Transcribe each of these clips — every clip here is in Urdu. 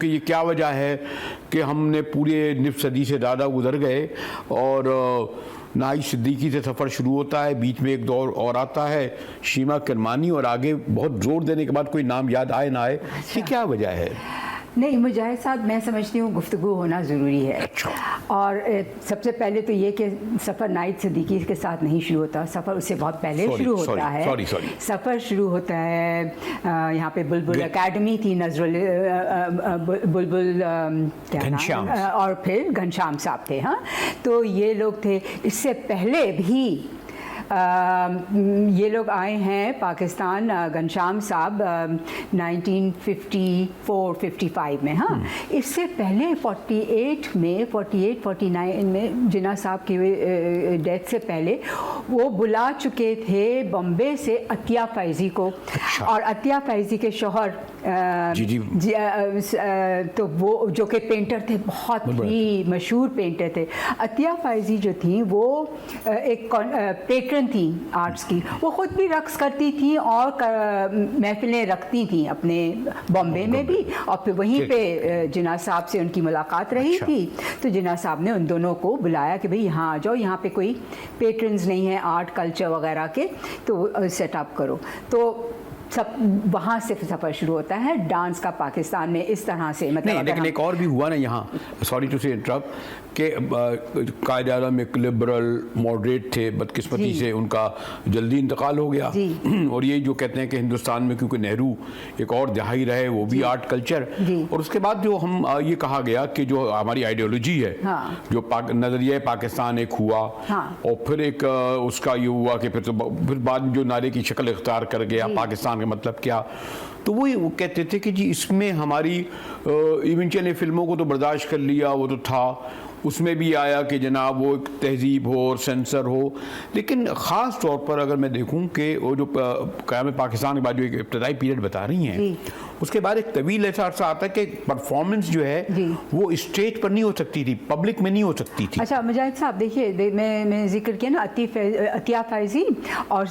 کہ یہ کیا وجہ ہے کہ ہم نے پورے نصف صدی سے زیادہ گزر گئے اور ناہید صدیقی سے سفر شروع ہوتا ہے، بیچ میں ایک دور اور آتا ہے شیما کرمانی، اور آگے بہت زور دینے کے بعد کوئی نام یاد آئے نہ آئے، یہ کیا وجہ ہے؟ نہیں، مجاہد صاحب میں سمجھتی ہوں گفتگو ہونا ضروری ہے. اور سب سے پہلے تو یہ کہ سفر ناہید صدیقی کے ساتھ نہیں شروع ہوتا، سفر اس سے بہت پہلے شروع ہوتا ہے. سفر شروع ہوتا ہے یہاں پہ بلبل اکیڈمی تھی، بلبل اور پھر گھنشام صاحب تھے. ہاں، تو یہ لوگ تھے. اس سے پہلے بھی یہ لوگ آئے ہیں پاکستان. گھنشام صاحب 1954-55 میں. ہاں، اس سے پہلے 48-49 میں جناح صاحب کی ڈیتھ سے پہلے وہ بلا چکے تھے بمبے سے عطیہ فیضی کو. اور عطیہ فیضی کے شوہر تو وہ جو کہ پینٹر تھے، بہت ہی مشہور پینٹر تھے. عطیہ فیضی جو تھیں وہ ایک پیٹرن تھیں آرٹس کی. وہ خود بھی رقص کرتی تھیں اور محفلیں رکھتی تھیں اپنے بامبے میں بھی، اور پھر وہیں پہ جناح صاحب سے ان کی ملاقات رہی تھی. تو جناح صاحب نے ان دونوں کو بلایا کہ بھئی یہاں آ جاؤ، یہاں پہ کوئی پیٹرنز نہیں ہیں آرٹ کلچر وغیرہ کے، تو سیٹ اپ کرو. تو سب وہاں سے سفر شروع ہوتا ہے ڈانس کا پاکستان میں اس طرح سے. مطلب لیکن ایک اور بھی ہوا نا یہاں، سوری ٹو سے انٹرپٹ، کہ قائد اعظم ایک لبرل ماڈریٹ تھے، بدقسمتی سے ان کا جلدی انتقال ہو گیا. اور یہ جو کہتے ہیں کہ ہندوستان میں کیونکہ نہرو ایک اور دہائی رہے، وہ بھی آرٹ کلچر، اور اس کے بعد جو ہم یہ کہا گیا کہ جو ہماری آئیڈیالوجی ہے، جو نظریہ پاکستان ایک ہوا، اور پھر ایک اس کا یہ ہوا کہ پھر بعد جو نعرے کی شکل اختیار کر گیا پاکستان کا مطلب کیا. تو وہ کہتے تھے کہ جی اس میں ہماری ایونچولی فلموں کو تو برداشت کر لیا، وہ تو تھا، اس میں بھی آیا کہ جناب وہ ایک تہذیب ہو اور سینسر ہو. لیکن خاص طور پر اگر میں دیکھوں کہ وہ جو قیام پاکستان کے بعد جو ایک ابتدائی پیریڈ بتا رہی ہیں، اس کے بعد ایک طویل ایسا عرصہ آتا ہے کہ پرفارمنس جو ہے وہ اسٹیج پر نہیں ہو سکتی تھی، پبلک میں نہیں ہو سکتی تھی. اچھا مجاہد صاحب دیکھیے، میں ذکر کیا نا عطیہ فیضی اور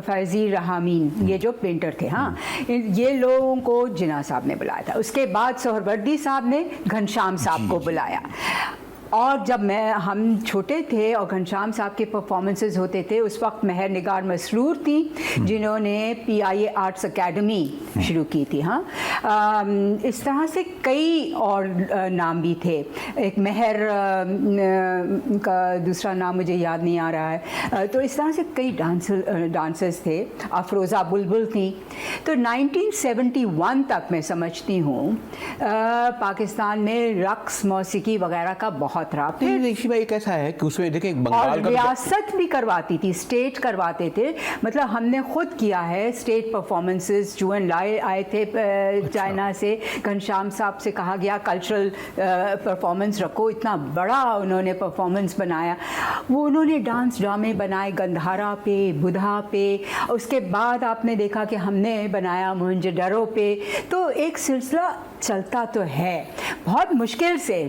فیضی رحامین، یہ جو پینٹر تھے، ہاں، یہ لوگوں کو جناح صاحب نے بلایا تھا. اس کے بعد سہروردی صاحب نے گھنشام صاحب کو بلایا. اور جب ہم چھوٹے تھے اور گھنشام صاحب کے پرفارمنسز ہوتے تھے، اس وقت مہر نگار مسرور تھیں جنہوں نے PIA آرٹس اکیڈمی شروع کی تھی. ہاں، اس طرح سے کئی اور نام بھی تھے. ایک مہر کا دوسرا نام مجھے یاد نہیں آ رہا ہے. تو اس طرح سے کئی ڈانسرز تھے. افروزہ بلبل تھیں. تو 1971 تک میں سمجھتی ہوں پاکستان میں رقص موسیقی وغیرہ کا بہت رہا. ایک ایسا ہے کہ اس میں دیکھیں اور ریاست بھی کرواتی تھی، اسٹیٹ کرواتے تھے. مطلب ہم نے خود کیا ہے اسٹیٹ پرفارمنسز. جوئن لائے آئے تھے چائنا سے، گھنشام صاحب سے کہا گیا کلچرل پرفارمنس رکھو. اتنا بڑا انہوں نے پرفارمنس بنایا. وہ انہوں نے ڈانس ڈرامے بنائے گندھارا پہ، بدھا پہ. اس کے بعد آپ نے دیکھا کہ ہم نے بنایا موہنجو دڑو پہ. تو ایک سلسلہ چلتا تو ہے. بہت مشکل سے